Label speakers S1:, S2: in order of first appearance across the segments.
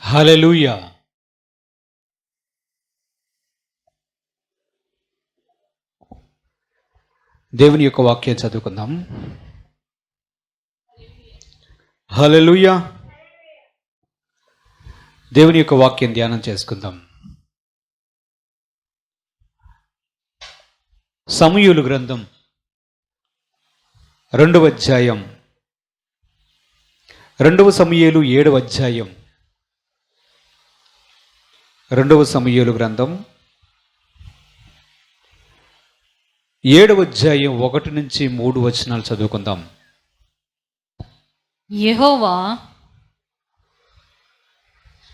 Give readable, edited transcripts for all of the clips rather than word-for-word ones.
S1: హల్లెలూయా. దేవుని యొక్క వాక్యం చదువుకుందాం. హల్లెలూయా. దేవుని యొక్క వాక్యం ధ్యానం చేసుకుందాం. సమూయేలు గ్రంథం 2వ అధ్యాయం, 2వ సమూయేలు 7వ అధ్యాయం, 2వ సమూయేలు గ్రంథం 7వ అధ్యాయం 1 నుంచి 3 వచనాలు చదువుకుందాం.
S2: యెహోవా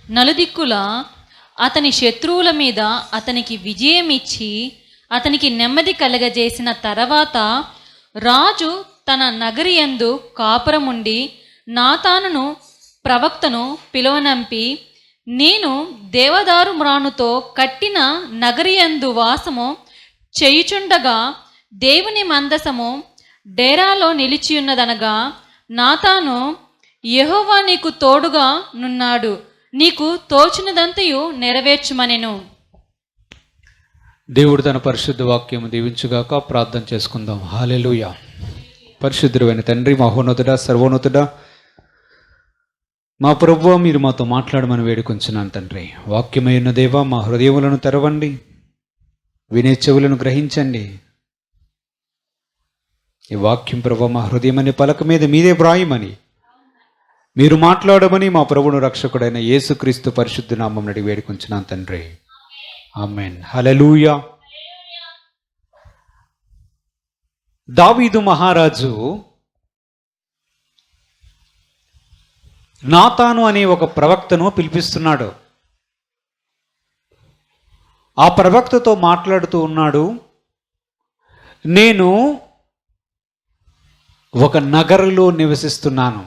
S2: నలుదిక్కులా అతని శత్రువుల మీద అతనికి విజయం ఇచ్చి అతనికి నెమ్మది కలగజేసిన తర్వాత రాజు తన నగరియందు కాపురముండి నాతానును ప్రవక్తను పిలువనంపి, నేను దేవదారు మ్రానుతో కట్టిన నగరియందు వాసము చేయుచుండగా దేవుని మందసము డేరాలో నిలిచియున్నదనగా, నాతాను, యెహోవా నీకు తోడుగా నున్నాడు, నీకు తోచినదంతయు నెరవేర్చుమనెను.
S1: దేవుడు తన పరిశుద్ధ వాక్యము దీవించుగాక. ప్రార్థన చేసుకుందాం. హల్లెలూయా. పరిశుద్ధుడైన తండ్రి, మహోన్నతుడా, సర్వోన్నతుడా, మా ప్రభువా, మీరు మాతో మాట్లాడమని వేడుకొంచున్నాను తండ్రి. వాక్యమైన దేవా, మా హృదయములను తెరవండి, వినే చెవులను గ్రహించండి. ఈ వాక్యం ప్రభువా మా హృదయం అనే పలక మీద మీదే వ్రాయమని, మీరు మాట్లాడమని మా ప్రభువును రక్షకుడైన యేసుక్రీస్తు పరిశుద్ధ నామం నడి వేడుకొంచున్నాను తండ్రి. ఆమేన్. హల్లెలూయా. దావీదు మహారాజు నాతాను అనే ఒక ప్రవక్తను పిలిపిస్తున్నాడు. ఆ ప్రవక్తతో మాట్లాడుతూ ఉన్నాడు, నేను ఒక నగరంలో నివసిస్తున్నాను.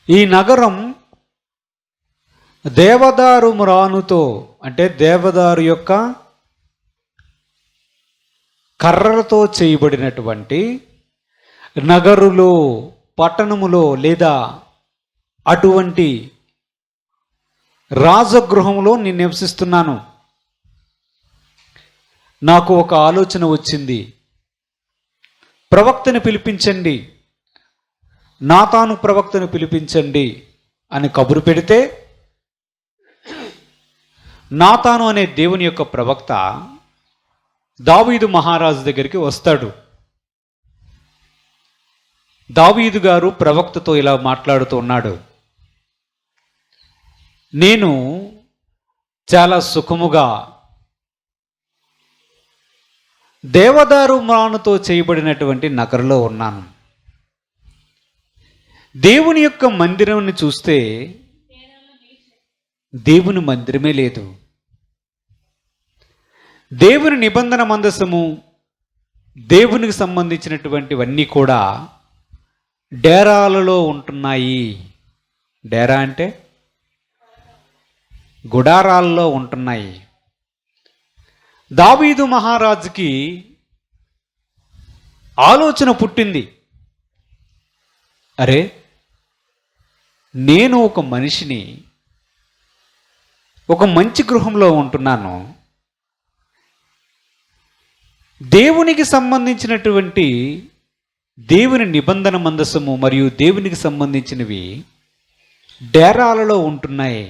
S1: ఈ నగరం దేవదారు మ్రానుతో, అంటే దేవదారు యొక్క కర్రలతో చేయబడినటువంటి నగరులో, పట్టణములో లేదా అటువంటి రాజగృహంలో నేను నివసిస్తున్నాను. నాకు ఒక ఆలోచన వచ్చింది, ప్రవక్తను పిలిపించండి, నాతాను ప్రవక్తను పిలిపించండి అని కబురు పెడితే, నాతాను అనే దేవుని యొక్క ప్రవక్త దావీదు మహారాజు దగ్గరికి వస్తాడు. దావీదు గారు ప్రవక్తతో ఇలా మాట్లాడుతూ ఉన్నాడు, నేను చాలా సుఖముగా దేవదారు మ్రానుతో చేయబడినటువంటి నగరంలో ఉన్నాను. దేవుని యొక్క మందిరాన్ని చూస్తే దేవుని మందిరమే లేదు. దేవుని నిబంధన మందసము, దేవునికి సంబంధించినటువంటివన్నీ కూడా డేరాలలో ఉంటున్నాయి. డేరా అంటే గుడారాల్లో ఉంటున్నాయి. దావీదు మహారాజుకి ఆలోచన పుట్టింది, అరే, నేను ఒక మనిషిని ఒక మంచి గృహంలో ఉంటున్నాను, దేవునికి సంబంధించినటువంటి దేవుని నిబంధన మందసము మరియు దేవునికి సంబంధించినవి డేరాలలో ఉంటున్నాయి,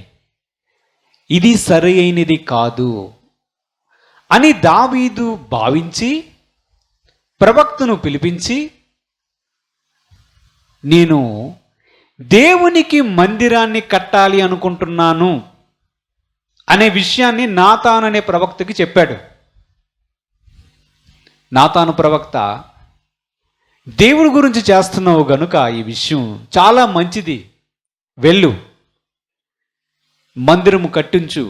S1: ఇది సరి అయినది కాదు అని దావీదు భావించి ప్రవక్తను పిలిపించి, నేను దేవునికి మందిరాన్ని కట్టాలి అనుకుంటున్నాను అనే విషయాన్ని నాతాను అనే ప్రవక్తకి చెప్పాడు. నాతాను ప్రవక్త, దేవుడి గురించి చేస్తున్నావు గనుక ఈ విషయం చాలా మంచిది, వెళ్ళు, మందిరము కట్టించు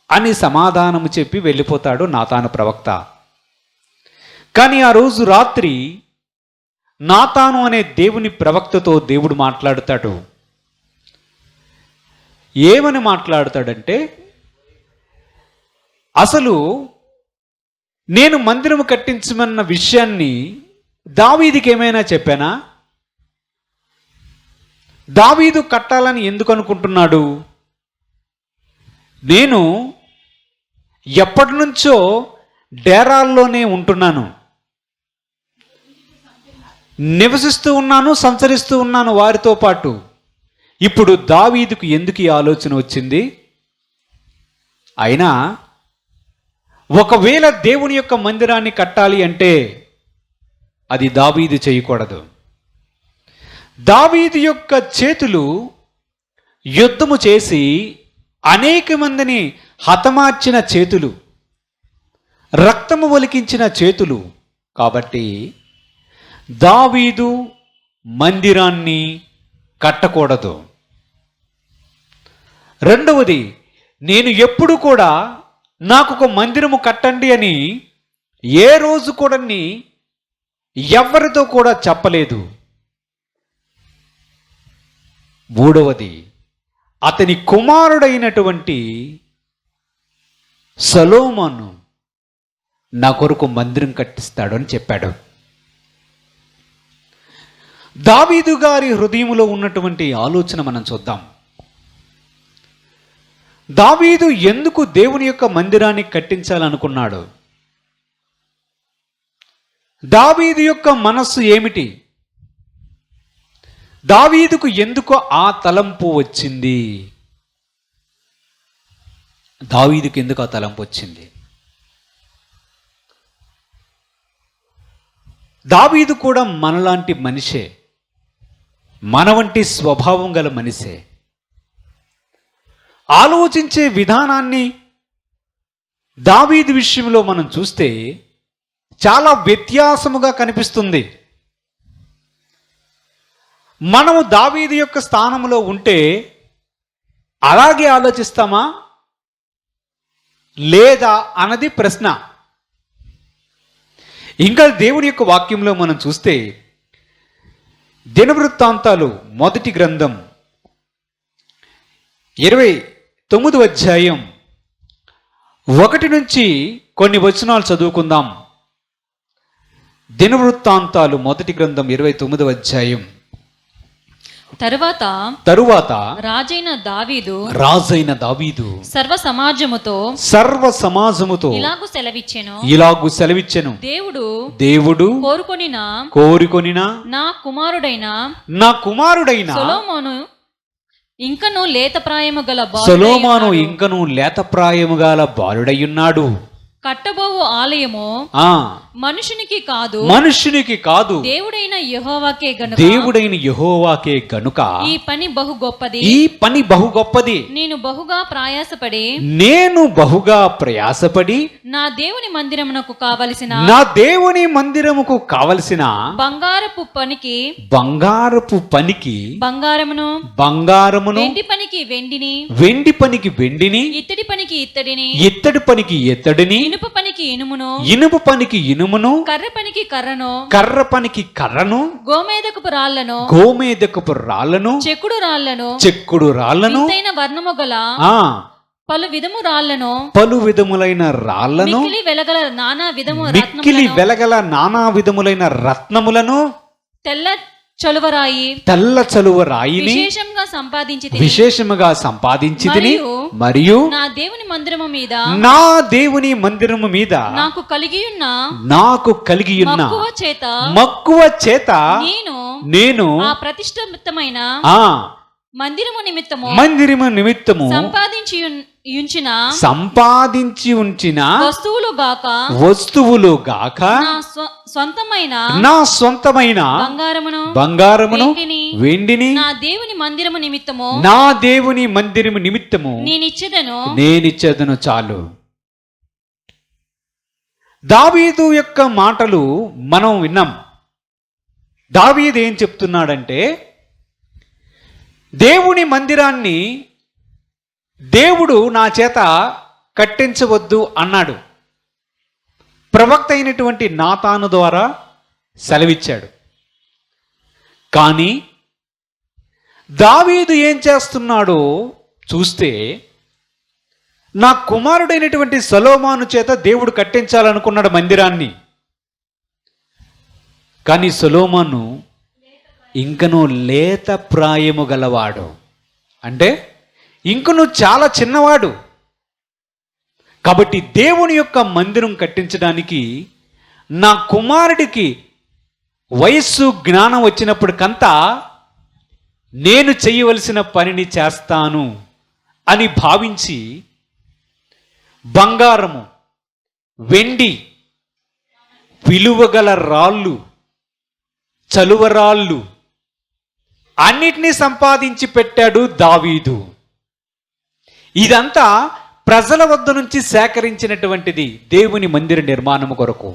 S1: అని సమాధానము చెప్పి వెళ్ళిపోతాడు నాతాను ప్రవక్త. కానీ ఆ రోజు రాత్రి నాతాను అనే దేవుని ప్రవక్తతో దేవుడు మాట్లాడుతాడు. ఏమని మాట్లాడతాడంటే, అసలు నేను మందిరము కట్టించమన్న విషయాన్ని దావీదుకి ఏమైనా చెప్పానా? దావీదు కట్టాలని ఎందుకు అనుకుంటున్నాడు? నేను ఎప్పటి నుంచో డేరాల్లోనే ఉంటున్నాను, నివసిస్తూ ఉన్నాను, సంచరిస్తూ ఉన్నాను వారితో పాటు. ఇప్పుడు దావీదుకు ఎందుకు ఈ ఆలోచన వచ్చింది? అయినా ఒకవేళ దేవుని యొక్క మందిరాన్ని కట్టాలి అంటే అది దావీదు చేయకూడదు. దావీదు యొక్క చేతులు యుద్ధము చేసి అనేక మందిని హతమార్చిన చేతులు, రక్తము ఒలికించిన చేతులు. కాబట్టి దావీదు మందిరాన్ని కట్టకూడదు. రెండవది, నేను ఎప్పుడు కూడా నాకు ఒక మందిరము కట్టండి అని ఏ రోజు కూడా ఎవరితో కూడా చెప్పలేదు. మూడవది, అతని కుమారుడైనటువంటి సొలొమోను నా కొరకు మందిరం కట్టిస్తాడు అని చెప్పాడు. దావీదు గారి హృదయంలో ఉన్నటువంటి ఆలోచన మనం చూద్దాం. దావీదు ఎందుకు దేవుని యొక్క మందిరాన్ని కట్టించాలనుకున్నాడు? దావీదు యొక్క మనస్సు ఏమిటి? దావీదుకు ఎందుకు ఆ తలంపు వచ్చింది? దావీదుకు ఎందుకు ఆ తలంపు వచ్చింది? దావీదు కూడా మనలాంటి మనిషే, మన వంటి స్వభావం గల మనిషే. ఆలోచించే విధానాన్ని దావీదు విషయంలో మనం చూస్తే చాలా వ్యత్యాసముగా కనిపిస్తుంది. మనము దావీదు యొక్క స్థానంలో ఉంటే అలాగే ఆలోచిస్తామా లేదా అన్నది ప్రశ్న. ఇంకా దేవుని యొక్క వాక్యంలో మనం చూస్తే దినవృత్తాంతాలు మొదటి గ్రంథం 29వ అధ్యాయం 1 నుంచి కొన్ని వచనాలు చదువుకుందాం. దినవృత్తాంతాలు మొదటి గ్రంథం 29వ అధ్యాయం. తరువాత
S2: రాజైన దావీదు సర్వ సమాజముతో ఇలాగు సెలవిచ్చెను, దేవుడు కోరుకొనిన నా కుమారుడైన సొలొమోను ఇంకను లేత ప్రాయము గల బాలుడయ్యున్నాడు. కట్టబోవు ఆలయము మనుషునికి కాదు దేవుడైన యెహోవాకే గనుక ఈ పని బహు గొప్పది. నేను బహుగా ప్రయాసపడి నా దేవుని మందిరముకు కావలసిన బంగారపు పనికి బంగారమును వెండి పనికి వెండిని ఇత్తడి పనికి ఇత్తడిని ఇనుప పనికి ఇనుమును కర్ర పనికి కర్రను గోమేదకపు రాళ్లను చెక్కుడు రాళ్లను పలు విధములైన రాళ్లను మిక్కిలి వెలగల నానా విధములైన రత్నములను తెల్ల చలువరాయిని విశేషముగా సంపాదించితిని మరియు నా దేవుని మందిరము మీద నాకు కలిగి ఉన్న మక్కువ చేత నేను ప్రతిష్ఠితమైన మందిరము నిమిత్తము సంపాదించి ఉంచిన వస్తువులు గాక నా సొంతమైన బంగారమును వెండిని నా దేవుని మందిరము నిమిత్తము నేనిచ్చెదను చాలు. దావీదు యొక్క మాటలు మనం విన్నాం. దావీదు ఏం చెప్తున్నాడంటే, దేవుని మందిరాన్ని దేవుడు నా చేత కట్టించవద్దు అన్నాడు. ప్రవక్త అయినటువంటి నాతాను ద్వారా సెలవిచ్చాడు. కానీ దావీదు ఏం చేస్తున్నాడో చూస్తే, నా కుమారుడైనటువంటి సొలొమోను చేత దేవుడు కట్టించాలనుకున్నాడు మందిరాన్ని. కానీ సొలొమోను
S1: ఇంకను లేత ప్రాయము గలవాడు, అంటే ఇంకను చాలా చిన్నవాడు. కాబట్టి దేవుని యొక్క మందిరం కట్టించడానికి నా కుమారుడికి వయస్సు జ్ఞానం వచ్చినప్పటికంతా నేను చేయవలసిన పనిని చేస్తాను అని భావించి బంగారము, వెండి, విలువగల రాళ్ళు, చలువరాళ్ళు అన్నిటినీ సంపాదించి పెట్టాడు దావీదు. ఇదంతా ప్రజల వద్ద నుంచి సేకరించినటువంటిది దేవుని మందిర నిర్మాణము కొరకు.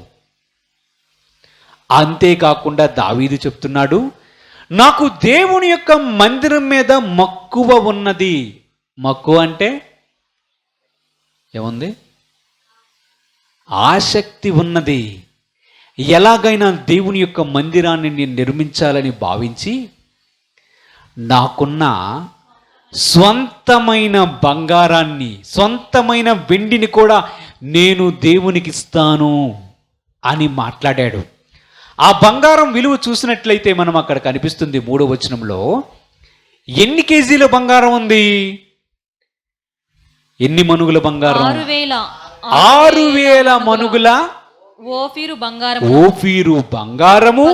S1: అంతేకాకుండా దావీదు చెప్తున్నాడు, నాకు దేవుని యొక్క మందిరం మీద మక్కువ ఉన్నది. మక్కువ అంటే ఏముంది? ఆసక్తి ఉన్నది. ఎలాగైనా దేవుని యొక్క మందిరాన్ని నేను నిర్మించాలని భావించి నాకున్న స్వంతమైన బంగారాన్ని, స్వంతమైన వెండిని కూడా నేను దేవునికి ఇస్తాను అని మాట్లాడాడు. ఆ బంగారం విలువ చూసినట్లయితే మనం అక్కడ కనిపిస్తుంది 3వ వచనంలో ఎన్ని కేజీల బంగారం ఉంది? ఎన్ని మనుగుల బంగారం? 6,000 మనుగుల
S2: ఓఫీరు
S1: బంగారము,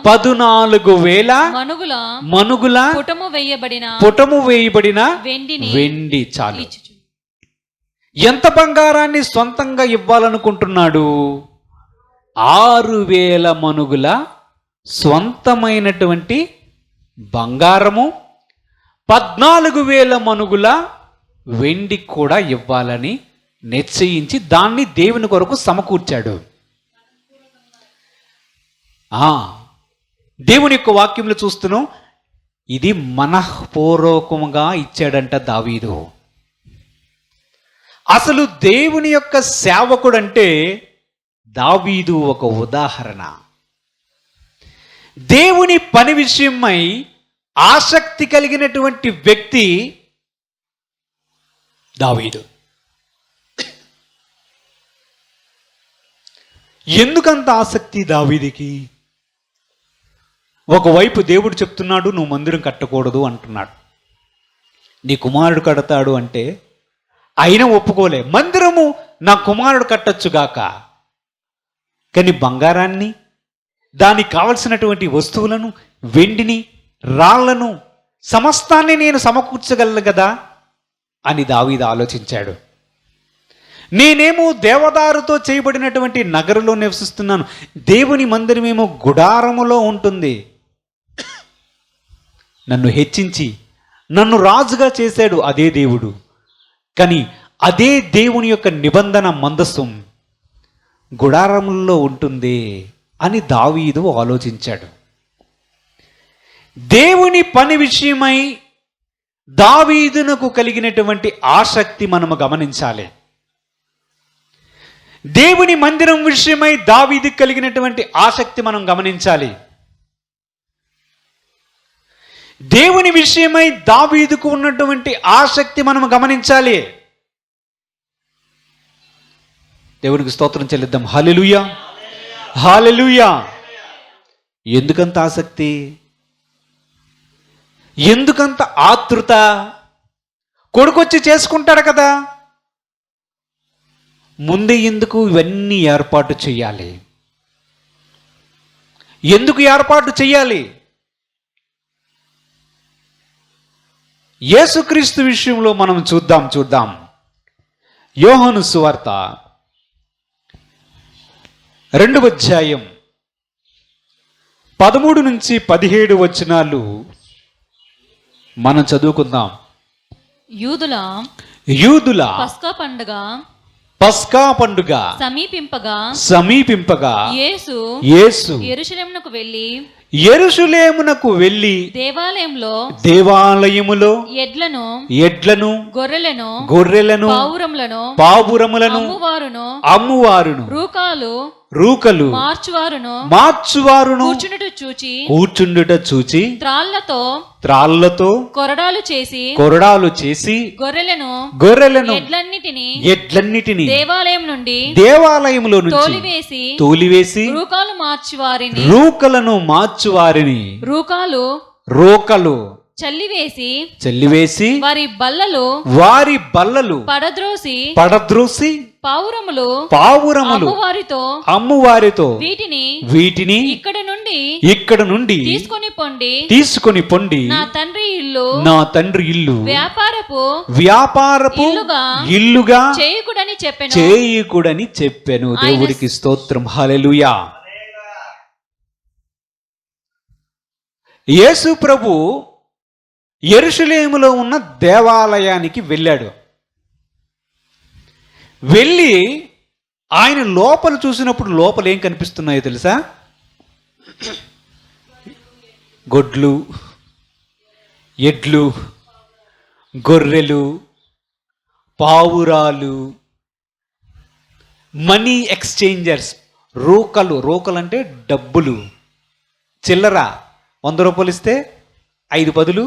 S1: 14,000 మనుగుల పుటము వేయబడిన వెండి. చాలు. ఎంత బంగారాన్ని సొంతంగా ఇవ్వాలనుకుంటున్నాడు? 6,000 మనుగుల స్వంతమైనటువంటి బంగారము, 14,000 మనుగుల వెండి కూడా ఇవ్వాలని నిశ్చయించి దాన్ని దేవుని కొరకు సమకూర్చాడు. దేవుని యొక్క వాక్యంలో చూస్తున్నాం, ఇది మనఃపూర్వకంగా ఇచ్చాడంట దావీదు. అసలు దేవుని యొక్క సేవకుడు అంటే దావీదు ఒక ఉదాహరణ. దేవుని పని విషయమై ఆసక్తి కలిగినటువంటి వ్యక్తి దావీదు. ఎందుకంత ఆసక్తి దావీదికి? ఒకవైపు దేవుడు చెప్తున్నాడు, నువ్వు మందిరం కట్టకూడదు అంటున్నాడు. నీ కుమారుడు కడతాడు అంటే అయినా ఒప్పుకోలే. మందిరము నా కుమారుడు కట్టొచ్చుగాక, కానీ బంగారాన్ని, దానికి కావలసినటువంటి వస్తువులను, వెండిని, రాళ్లను, సమస్తాన్ని నేను సమకూర్చగలను కదా అని దావీదు ఆలోచించాడు. నేనేమో దేవదారుతో చేయబడినటువంటి నగరంలో నివసిస్తున్నాను, దేవుని మందిరమేమో గుడారములో ఉంటుంది. నన్ను హెచ్చించి నన్ను రాజుగా చేశాడు అదే దేవుడు, కానీ అదే దేవుని యొక్క నిబంధన మందస్సం గుడారముల్లో ఉంటుంది అని దావీదు ఆలోచించాడు. దేవుని పని విషయమై దావీదునకు కలిగినటువంటి ఆసక్తి మనము గమనించాలి. దేవుని మందిరం విషయమై దావీదుకు కలిగినటువంటి ఆసక్తి మనం గమనించాలి. దేవుని విషయమై దావీదుకు ఉన్నటువంటి ఆసక్తి మనం గమనించాలి. దేవునికి స్తోత్రం చెల్లిద్దాం. హల్లెలూయా, హల్లెలూయా. ఎందుకంత ఆసక్తి? ఎందుకంత ఆతృత? కొడుకొచ్చి చేసుకుంటాడు కదా, ముందే ఎందుకు ఇవన్నీ ఏర్పాటు చేయాలి? ఎందుకు ఏర్పాటు చేయాలి? యేసుక్రీస్తు విషయంలో మనం చూద్దాం. యోహాను సువార్త 2వ అధ్యాయం 13 నుంచి 17 వచనాలు మనం చదువుకుందాం. యూదుల పస్కా పండుగ సమీపింపగా యేసు యెరూషలేమునకు వెళ్ళి దేవాలయములో ఎడ్లను గొర్రెలను పావురములను అమ్మువారును రూకలు మార్చువారును కూర్చుండుట చూచి త్రాళ్లతో కొరడాలు చేసి గొర్రెలను ఎడ్లన్నిటిని దేవాలయములో నుంచి తోలివేసి రూకలను మార్చువారిని రూకలు చల్లివేసి వారి బల్లలు పడద్రోసి పావురములు అమ్మువారితో వీటిని ఇక్కడ నుండి తీసుకొని పొండి నా తండ్రి ఇల్లు వ్యాపారపు ఇల్లుగా చేయకుడని చెప్పెను. దేవుడికి స్తోత్రం. హల్లెలూయా. యేసు ప్రభు యెరూషలేములో ఉన్న దేవాలయానికి వెళ్ళాడు. వెళ్ళి ఆయన లోపల చూసినప్పుడు లోపల ఏం కనిపిస్తున్నాయో తెలుసా? గొడ్లు, ఎడ్లు, గొర్రెలు, పావురాలు, మనీ ఎక్స్చేంజర్స్, రోకలు అంటే డబ్బులు, చిల్లర. 100 రూపాయలు ఇస్తే 5 పదులు,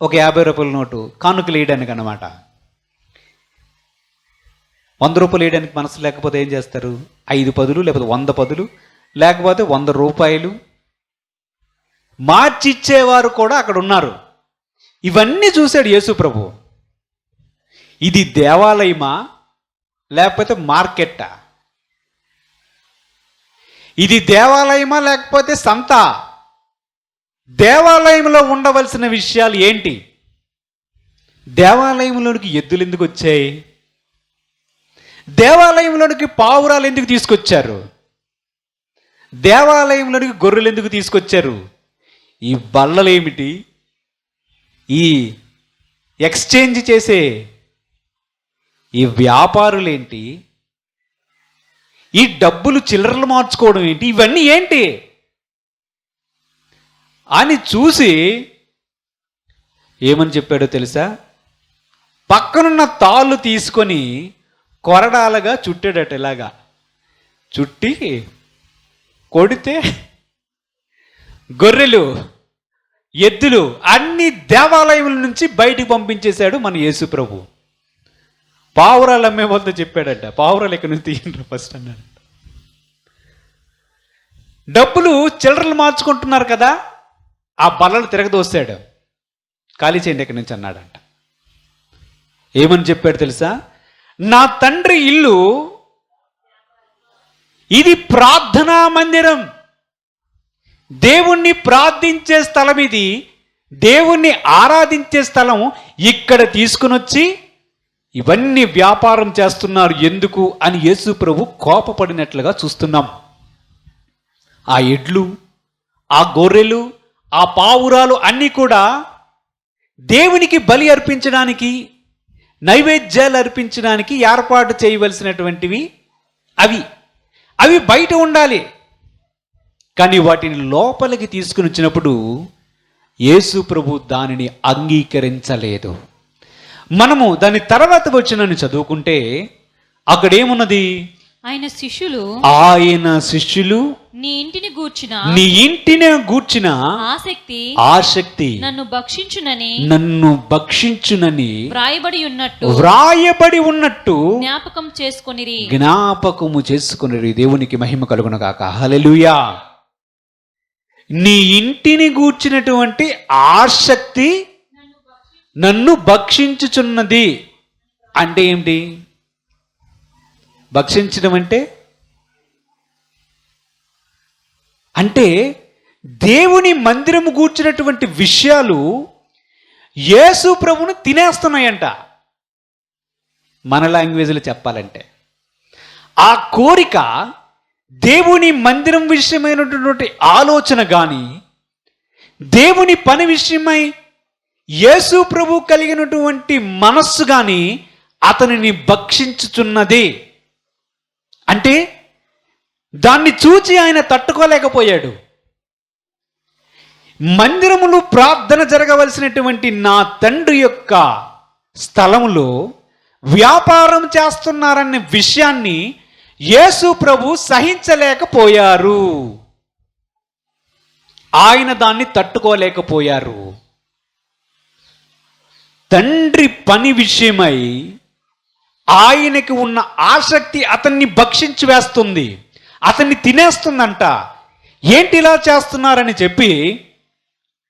S1: ఒక 50 రూపాయల నోటు కానుకలు వేయడానికి అన్నమాట. 100 రూపాయలు వేయడానికి మనసు లేకపోతే ఏం చేస్తారు? 5 పదులు, లేకపోతే 100 పదులు, లేకపోతే 100 రూపాయలు మార్చిచ్చేవారు కూడా అక్కడ ఉన్నారు. ఇవన్నీ చూశాడు యేసు ప్రభు. ఇది దేవాలయమా లేకపోతే మార్కెట్టా? ఇది దేవాలయమా లేకపోతే సంత? దేవాలయంలో ఉండవలసిన విషయాలు ఏంటి? దేవాలయంలోనికి ఎద్దులు ఎందుకు వచ్చాయి? దేవాలయంలోనికి పావురాలు ఎందుకు తీసుకొచ్చారు? దేవాలయంలోనికి గొర్రెలు ఎందుకు తీసుకొచ్చారు? ఈ బల్లలేమిటి? ఈ ఎక్స్చేంజ్ చేసే ఈ వ్యాపారులేంటి? ఈ డబ్బులు చిల్లరలు మార్చుకోవడం ఏంటి? ఇవన్నీ ఏంటి అని చూసి ఏమని చెప్పాడో తెలుసా? పక్కనున్న తాళ్ళు తీసుకొని కొరడాలుగా చుట్టాడట. ఇలాగా చుట్టి కొడితే గొర్రెలు, ఎద్దులు అన్ని దేవాలయముల నుంచి బయటికి పంపించేశాడు మన యేసు ప్రభు. పావురాలు అమ్మే వాళ్ళతో చెప్పాడట, పావురాలు ఎక్కడి నుంచి తీయండి ఫస్ట్ అన్నాడు. డబ్బులు చిల్లరలు మార్చుకుంటున్నారు కదా, ఆ బల్లలు తిరగదోస్తాడు, ఖాళీ చేయండి ఎక్కడి నుంచి అన్నాడంట. ఏమని చెప్పాడు తెలుసా? నా తండ్రి ఇల్లు ఇది ప్రార్థనా మందిరం, దేవుణ్ణి ప్రార్థించే స్థలం, ఇది దేవుణ్ణి ఆరాధించే స్థలం. ఇక్కడ తీసుకుని వచ్చి ఇవన్నీ వ్యాపారం చేస్తున్నారు ఎందుకు అని యేసు ప్రభు కోపపడినట్లుగా చూస్తున్నాం. ఆ ఎడ్లు, ఆ గొర్రెలు, ఆ పావురాలు అన్నీ కూడా దేవునికి బలి అర్పించడానికి, నైవేద్యాలు అర్పించడానికి ఏర్పాటు చేయవలసినటువంటివి. అవి బయట ఉండాలి. కానీ వాటిని లోపలికి తీసుకుని వచ్చినప్పుడు యేసు ప్రభు దానిని అంగీకరించలేదు. మనము దాని తర్వాత వచ్చినని చదువుకుంటే అక్కడేమున్నది? ఆయన శిష్యులు నీ ఇంటిని గూర్చిన ఆసక్తి నన్ను భక్షించునని వ్రాయబడి ఉన్నట్టు జ్ఞాపకము చేసుకొనిరి. దేవునికి మహిమ కలుగును గాక. హల్లెలూయా. నీ ఇంటిని గూర్చినటువంటి ఆసక్తి నన్ను భక్షించుచున్నది అంటే ఏమిటి? భక్షించడం అంటే దేవుని మందిరము గూర్చినటువంటి విషయాలు యేసు ప్రభువును తినేస్తున్నాయంట. మన లాంగ్వేజ్లో చెప్పాలంటే ఆ కోరిక, దేవుని మందిరం విషయమైనటువంటి ఆలోచన కానీ, దేవుని పని విషయమై యేసు ప్రభు కలిగినటువంటి మనస్సు కానీ అతనిని భక్షించుచున్నది. అంటే దాన్ని చూచి ఆయన తట్టుకోలేకపోయాడు. మందిరములు ప్రార్థన జరగవలసినటువంటి నా తండ్రి యొక్క స్థలములో వ్యాపారం చేస్తున్నారనే విషయాన్ని యేసు ప్రభు సహించలేకపోయారు. ఆయన దాన్ని తట్టుకోలేకపోయారు. తండ్రి పని విషయమై ఆయనకి ఉన్న ఆసక్తి అతన్ని భక్షించి వేస్తుంది, అతన్ని తినేస్తుందంట. ఏంటి ఇలా చేస్తున్నారని చెప్పి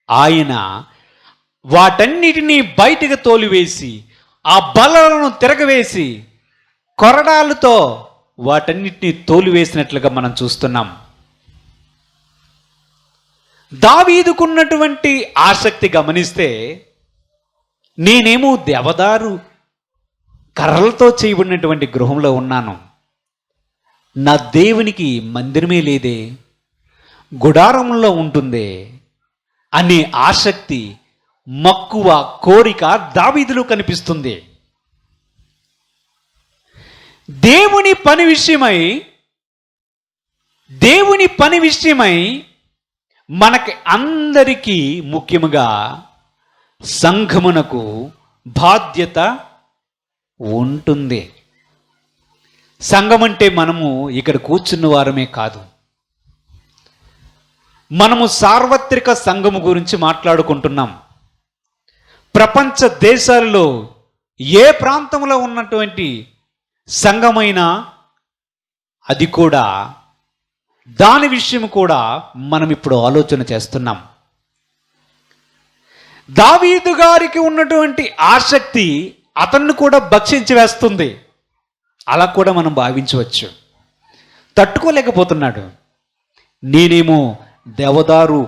S1: ఆయన వాటన్నిటినీ బయటకు తోలివేసి, ఆ బల్లలను తిరగవేసి, కొరడాలతో వాటన్నిటినీ తోలివేసినట్లుగా మనం చూస్తున్నాం. దావీదుకున్నటువంటి ఆసక్తి గమనిస్తే, నేనేమో దేవదారు కర్రలతో చేయబడినటువంటి గృహంలో ఉన్నాను, నా దేవునికి మందిరమే లేదే, గుడారంలో ఉంటుందే అనే ఆసక్తి, మక్కువ, కోరిక దావీదులో కనిపిస్తుంది. దేవుని పని విషయమై మనకి అందరికీ, ముఖ్యముగా సంఘమునకు బాధ్యత ఉంటుంది. సంఘం అంటే మనము ఇక్కడ కూర్చున్న వారమే కాదు, మనము సార్వత్రిక సంఘము గురించి మాట్లాడుకుంటున్నాం. ప్రపంచ దేశాల్లో ఏ ప్రాంతంలో ఉన్నటువంటి సంఘమైనా అది కూడా, దాని విషయం కూడా మనం ఇప్పుడు ఆలోచన చేస్తున్నాం. దావీదు గారికి ఉన్నటువంటి ఆసక్తి అతన్ని కూడా భక్షించి వేస్తుంది, అలా కూడా మనం భావించవచ్చు. తట్టుకోలేకపోతున్నాడు. నేనేమో దేవదారు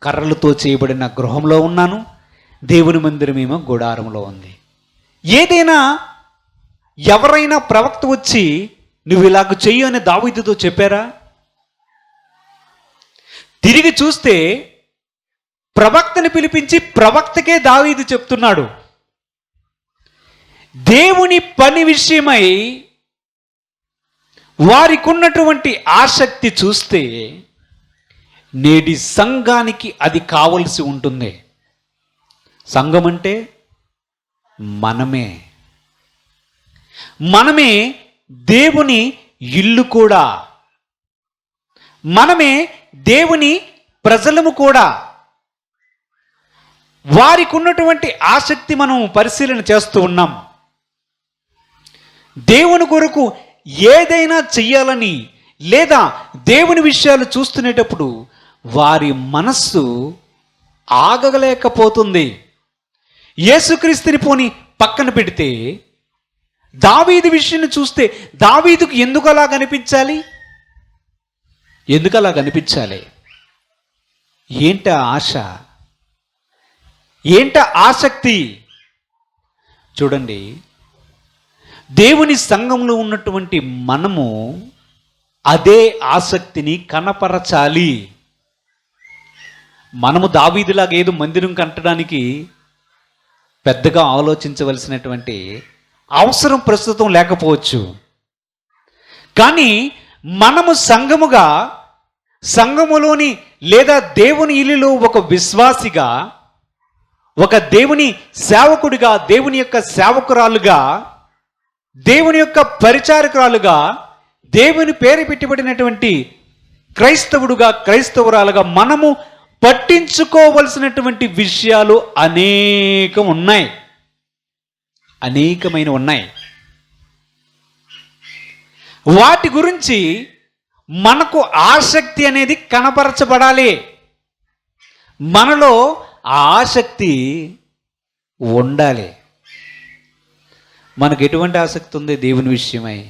S1: కర్రలతో చేయబడిన గృహంలో ఉన్నాను, దేవుని మందిరమేమో గుడారంలో ఉంది. ఏదైనా ఎవరైనా ప్రవక్త వచ్చి నువ్వు ఇలాగ చెయ్యి అని దావీదుతో చెప్పారా? తిరిగి చూస్తే ప్రవక్తని పిలిపించి ప్రవక్తకే దావీదు చెప్తున్నాడు. దేవుని పని విషయమై వారికి ఉన్నటువంటి ఆసక్తి చూస్తే నేటి సంఘానికి అది కావలసి ఉంటుంది. సంఘం అంటే మనమే దేవుని ఇల్లు కూడా, మనమే దేవుని ప్రజలము కూడా. వారికి ఉన్నటువంటి ఆసక్తి మనం పరిశీలన చేస్తూ ఉన్నాం. దేవుని కొరకు ఏదైనా చెయ్యాలని, లేదా దేవుని విషయాలు చూస్తునేటప్పుడు వారి మనస్సు ఆగలేకపోతుంది. యేసుక్రీస్తుని పోని పక్కన పెడితే దావీదు విషయాన్ని చూస్తే దావీదుకు ఎందుకు అలా కనిపించాలి? ఏంట ఆశ, ఏంట ఆసక్తి? చూడండి, దేవుని సంఘంలో ఉన్నటువంటి మనము అదే ఆసక్తిని కనపరచాలి. మనము దావీదులాగా ఏదో మందిరం కట్టడానికి పెద్దగా ఆలోచించవలసినటువంటి అవసరం ప్రస్తుతం లేకపోవచ్చు. కానీ మనము సంఘములోని లేదా దేవుని ఇల్లులో ఒక విశ్వాసిగా, ఒక దేవుని సేవకుడిగా, దేవుని యొక్క సేవకురాలుగా, దేవుని యొక్క పరిచారకురాలుగా, దేవుని పేరు పెట్టబడినటువంటి క్రైస్తవుడుగా, క్రైస్తవురాలుగా మనము పట్టించుకోవలసినటువంటి విషయాలు అనేకమైన ఉన్నాయి. వాటి గురించి మనకు ఆసక్తి అనేది కనపరచబడాలి. మనలో ఆ ఆసక్తి ఉండాలి. మనకు ఎటువంటి ఆసక్తి ఉంది దేవుని విషయమై?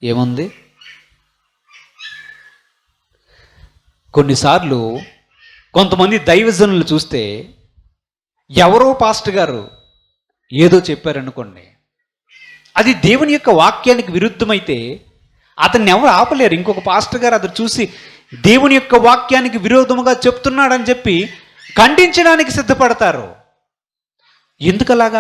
S1: ఏముంది? కొన్నిసార్లు కొంతమంది దైవజనులు చూస్తే, ఎవరో పాస్టర్ గారు ఏదో చెప్పారనుకోండి, అది దేవుని యొక్క వాక్యానికి విరుద్ధమైతే అతన్ని ఎవరు ఆపలేరు. ఇంకొక పాస్టర్ గారు అది చూసి దేవుని యొక్క వాక్యానికి విరోధముగా చెప్తున్నాడని చెప్పి ఖండించడానికి సిద్ధపడతారు. ఎందుకలాగా?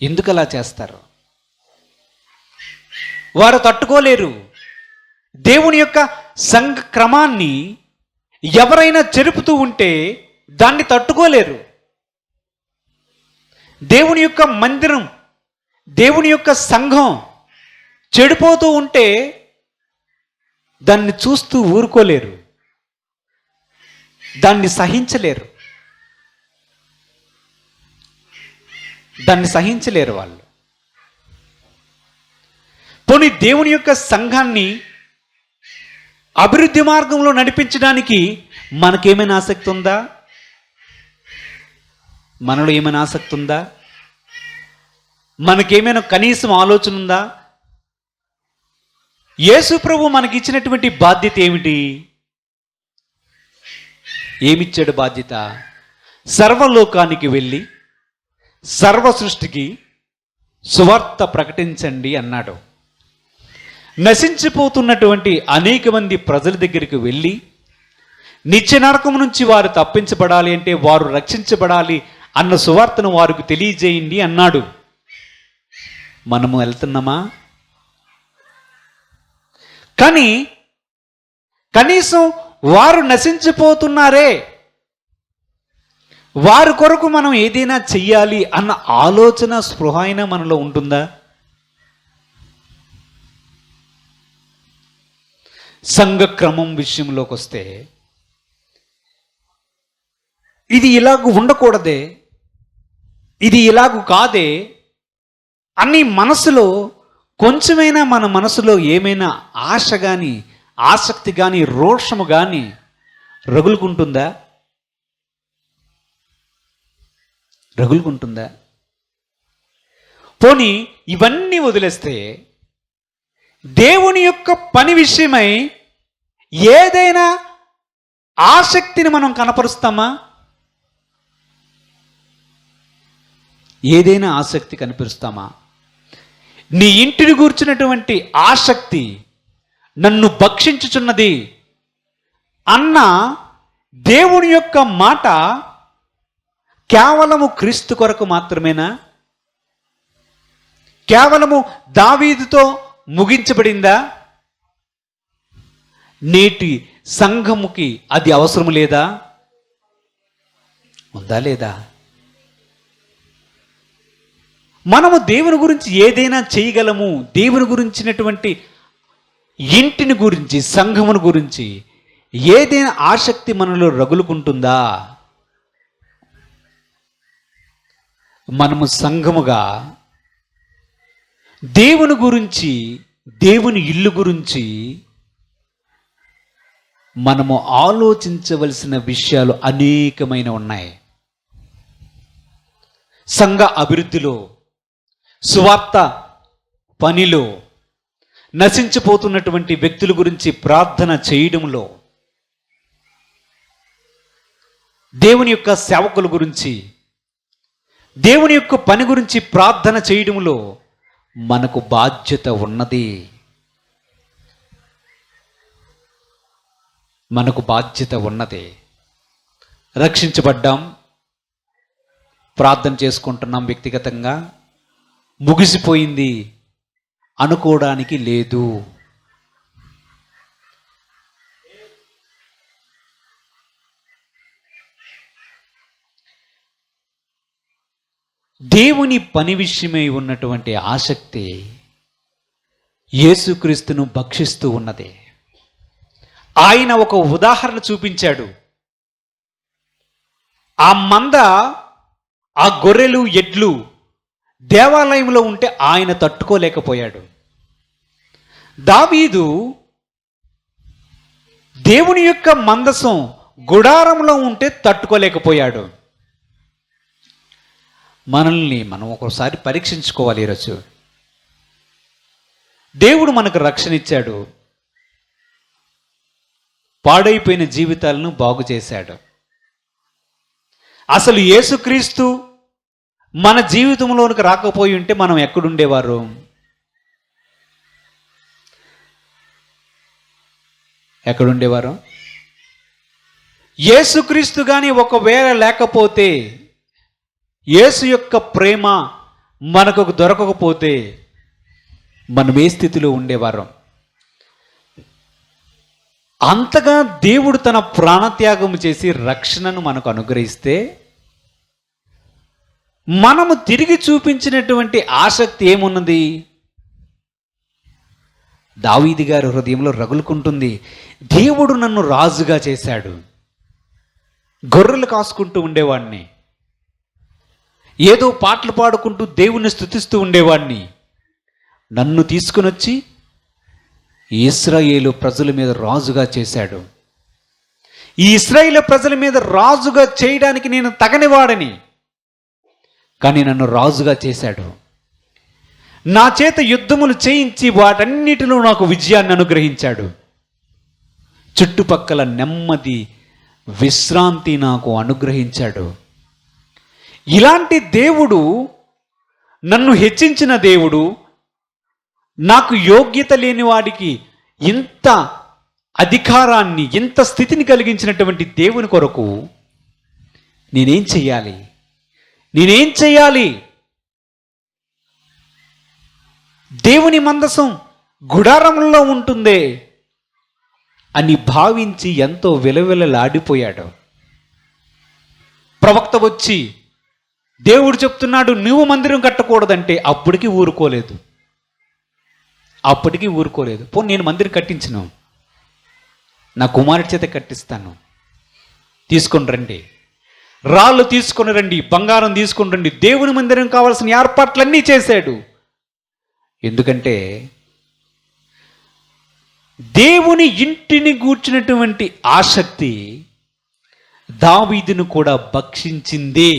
S1: ఎందుకలా చేస్తారు? వారు తట్టుకోలేరు. దేవుని యొక్క సంఘ క్రమాన్ని ఎవరైనా చెరుపుతూ ఉంటే దాన్ని తట్టుకోలేరు. దేవుని యొక్క మందిరం, దేవుని యొక్క సంఘం చెడిపోతూ ఉంటే దాన్ని చూస్తూ ఊరుకోలేరు, దాన్ని సహించలేరు, వాళ్ళు. పోనీ దేవుని యొక్క సంఘాన్ని అభివృద్ధి మార్గంలో నడిపించడానికి మనకేమైనా ఆసక్తి ఉందా? మనలో ఏమైనా ఆసక్తి ఉందా? మనకేమైనా కనీసం ఆలోచన ఉందా? యేసు ప్రభు మనకి ఇచ్చినటువంటి బాధ్యత ఏమిటి? ఏమిచ్చాడు బాధ్యత? సర్వలోకానికి వెళ్ళి సర్వ సృష్టికి సువార్త ప్రకటించండి అన్నాడు. నశించిపోతున్నటువంటి అనేక మంది ప్రజల దగ్గరికి వెళ్ళి నిత్య నరకం నుంచి వారు తప్పించబడాలి అంటే, వారు రక్షించబడాలి అన్న సువార్తను వారికి తెలియజేయండి అన్నాడు. మనము వెళ్తున్నామా? కానీ కనీసం వారు నశించిపోతున్నారే, వారి కొరకు మనం ఏదైనా చెయ్యాలి అన్న ఆలోచన, స్పృహ అయినా మనలో ఉంటుందా? సంఘ క్రమం విషయంలోకి వస్తే ఇది ఇలాగూ ఉండకూడదే, ఇది ఇలాగూ కాదే అని మనసులో కొంచెమైనా, మన మనసులో ఏమైనా ఆశ కానీ, ఆసక్తి కానీ, రోషము కానీ రగులుకుంటుందా? పోనీ ఇవన్నీ వదిలేస్తే దేవుని యొక్క పని విషయమై ఏదైనా ఆసక్తిని మనం కనపరుస్తామా? ఏదైనా ఆసక్తి కనిపిస్తామా? నీ ఇంటిని గూర్చినటువంటి ఆసక్తి నన్ను భక్షించుచున్నది అన్న దేవుని యొక్క మాట కేవలము క్రీస్తు కొరకు మాత్రమేనా? కేవలము దావీదుతో ముగించబడిందా? నేటి సంఘముకి అది అవసరం లేదా? ఉందా లేదా? మనము దేవుని గురించి ఏదైనా చేయగలము. దేవుని గురించినటువంటి ఇంటిని గురించి, సంఘమును గురించి ఏదైనా ఆసక్తి మనలో రగులుకుంటుందా? మనము సంఘముగా దేవుని గురించి, దేవుని ఇల్లు గురించి మనము ఆలోచించవలసిన విషయాలు అనేకమైన ఉన్నాయి. సంఘ అభివృద్ధిలో, సువార్త పనిలో, నశించిపోతున్నటువంటి వ్యక్తుల గురించి ప్రార్థన చేయడంలో, దేవుని యొక్క సేవకుల గురించి, దేవుని యొక్క పని గురించి ప్రార్థన చేయడంలో మనకు బాధ్యత ఉన్నది. రక్షించబడ్డాం, ప్రార్థన చేసుకుంటున్నాం, వ్యక్తిగతంగా ముగిసిపోయింది అనుకోవడానికి లేదు. దేవుని పని విషయమై ఉన్నటువంటి ఆసక్తి యేసుక్రీస్తును భక్షిస్తూ ఉన్నది. ఆయన ఒక ఉదాహరణ చూపించాడు. ఆ మంద, ఆ గొర్రెలు, ఎడ్లు దేవాలయంలో ఉంటే ఆయన తట్టుకోలేకపోయాడు. దావీదు దేవుని యొక్క మందసం గుడారంలో ఉంటే తట్టుకోలేకపోయాడు. మనల్ని మనం ఒకసారి పరీక్షించుకోవాలి. ఈరోజు దేవుడు మనకు రక్షణ ఇచ్చాడు, పాడైపోయిన జీవితాలను బాగు చేశాడు. అసలు యేసుక్రీస్తు మన జీవితంలోనికి రాకపోయి ఉంటే మనం ఎక్కడుండేవారు? యేసుక్రీస్తు కానీ ఒకవేళ లేకపోతే, యేసు యొక్క ప్రేమ మనకు దొరకకపోతే మనం ఏ స్థితిలో ఉండేవారం? అంతగా దేవుడు తన ప్రాణత్యాగం చేసి రక్షణను మనకు అనుగ్రహిస్తే మనము తిరిగి చూపించినటువంటి ఆసక్తి ఏమున్నది? దావీదు గారి హృదయంలో రగులుకుంటుంది, దేవుడు నన్ను రాజుగా చేశాడు. గొర్రెలు కాసుకుంటూ ఉండేవాడిని, ఏదో పాటలు పాడుకుంటూ దేవుణ్ణి స్తుతిస్తూ ఉండేవాడిని. నన్ను తీసుకుని వచ్చి ఇశ్రాయేలు ప్రజల మీద రాజుగా చేశాడు. ఈ ఇశ్రాయేలు ప్రజల మీద రాజుగా చేయడానికి నేను తగనివాడని, కానీ నన్ను రాజుగా చేశాడు. నా చేత యుద్ధములు చేయించి వాటన్నిటిలో నాకు విజయాన్ని అనుగ్రహించాడు. చుట్టుపక్కల నెమ్మది, విశ్రాంతి నాకు అనుగ్రహించాడు. ఇలాంటి దేవుడు, నన్ను హెచ్చించిన దేవుడు, నాకు యోగ్యత లేని వాడికి ఇంత అధికారాన్ని, ఇంత స్థితిని కలిగించినటువంటి దేవుని కొరకు నేనేం చెయ్యాలి? నేనేం చెయ్యాలి? దేవుని మందసం గుడారంలో ఉంటుందే అని భావించి ఎంతో విలవిలలాడిపోయాడు. ప్రవక్త వచ్చి దేవుడు చెప్తున్నాడు, నువ్వు మందిరం కట్టకూడదంటే అప్పటికి ఊరుకోలేదు. పోనీ నేను మందిరం కట్టించను, నా కుమారుడి చేత కట్టిస్తాను, తీసుకొని రండి, రాళ్ళు తీసుకొని రండి, బంగారం తీసుకొని రండి. దేవుని మందిరం కావాల్సిన ఏర్పాట్లన్నీ చేశాడు. ఎందుకంటే దేవుని ఇంటిని గూర్చినటువంటి ఆసక్తి దావీదును కూడా భక్షించింది.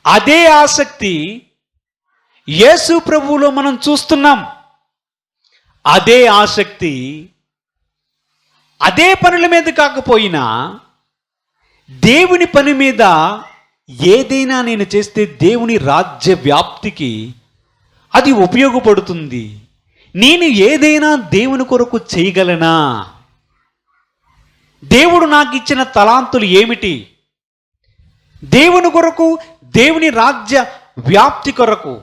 S1: అదే ఆసక్తి యేసు ప్రభువులో మనం చూస్తున్నాం. అదే ఆసక్తి అదే పనుల మీద కాకపోయినా దేవుని పని మీద ఏదైనా నేను చేస్తే దేవుని రాజ్య వ్యాప్తికి అది ఉపయోగపడుతుంది. నేను ఏదైనా దేవుని కొరకు చేయగలనా? దేవుడు నాకు ఇచ్చిన తలాంతులు ఏమిటి? దేవుని కొరకు, దేవుని రాజ్య వ్యాప్తి కొరకు,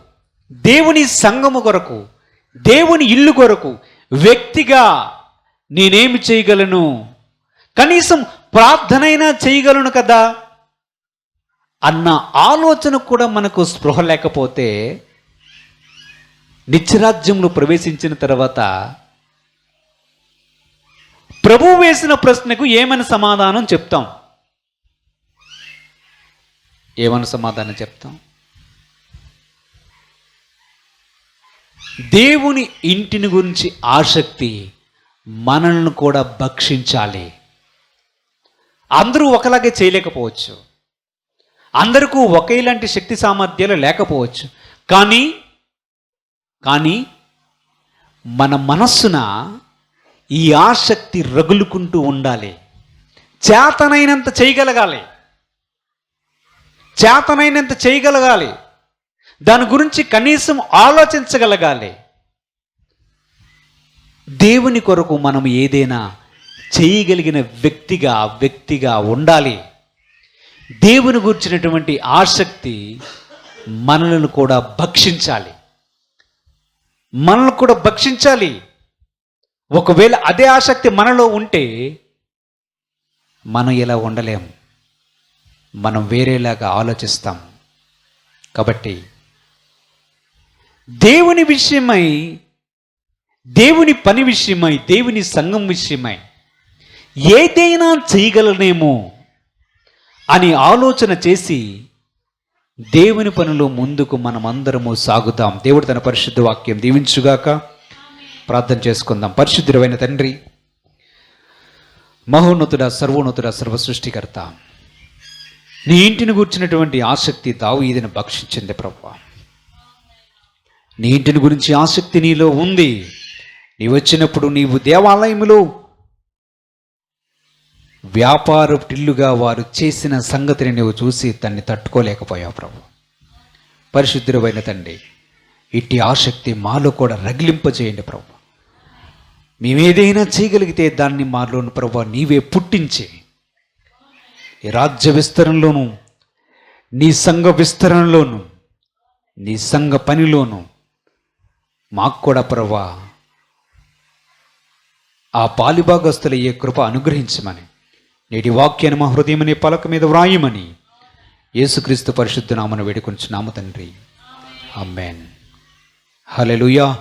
S1: దేవుని సంఘము కొరకు, దేవుని ఇల్లు కొరకు వ్యక్తిగా నేనేమి చేయగలను? కనీసం ప్రార్థనైనా చేయగలను కదా అన్న ఆలోచన కూడా మనకు స్పృహ లేకపోతే నిత్యరాజ్యంలో ప్రవేశించిన తర్వాత ప్రభువు వేసిన ప్రశ్నకు ఏమని సమాధానం చెప్తాం? దేవుని ఇంటిని గురించి ఆసక్తి మనల్ని కూడా భక్షించాలి. అందరూ ఒకలాగే చేయలేకపోవచ్చు, అందరికీ ఒకేలాంటి శక్తి సామర్థ్యాలు లేకపోవచ్చు, కానీ మన మనస్సున ఈ ఆసక్తి రగులుకుంటూ ఉండాలి. చేతనైనంత చేయగలగాలి, దాని గురించి కనీసం ఆలోచించగలగాలి. దేవుని కొరకు మనం ఏదైనా చేయగలిగిన వ్యక్తిగా ఉండాలి. దేవుని గురించినటువంటి ఆసక్తి మనల్ని కూడా భక్షించాలి. ఒకవేళ అదే ఆసక్తి మనలో ఉంటే మనం ఇలా ఉండలేం, మనం వేరేలాగా ఆలోచిస్తాం. కాబట్టి దేవుని విషయమై, దేవుని పని విషయమై, దేవుని సంఘం విషయమై ఏదైనా చేయగలనేమో అని ఆలోచన చేసి దేవుని పనిలో ముందుకు మనమందరము సాగుతాం. దేవుడు తన పరిశుద్ధ వాక్యం దీవించుగాక. ప్రార్థన చేసుకుందాం. పరిశుద్ధుడైన తండ్రి, మహోన్నతుడ, సర్వోన్నతుడ, సర్వసృష్టికర్త, నీ ఇంటిని గూర్చినటువంటి ఆసక్తి దావీదును భక్షించింది ప్రభువా. నీ ఇంటిని గురించి ఆసక్తి నీలో ఉంది. నీవు వచ్చినప్పుడు నీవు దేవాలయములో వ్యాపారటిల్లుగా వారు చేసిన సంగతిని నువ్వు చూసి దాన్ని తట్టుకోలేకపోయావు ప్రభు. పరిశుద్ధుడైన తండ్రి, ఇట్టి ఆసక్తి మాలో కూడా రగిలింపజేయండి ప్రభు. మేమేదైనా చేయగలిగితే దాన్ని మాలోను ప్రభు నీవే పుట్టించి ఈ రాజ్య విస్తరణలోను, నీ సంఘ విస్తరణలోను, నీ సంఘ పనిలోను మాకు కూడా ప్రభు ఆ పాలిభాగస్తులయ్యే కృప అనుగ్రహించమని, నేటి వాక్యాన్ని మా హృదయం అనే పలక మీద వ్రాయమని యేసుక్రీస్తు పరిశుద్ధ నామమున వేడుకొంచున్నాము తండ్రి. ఆమేన్. హల్లెలూయా.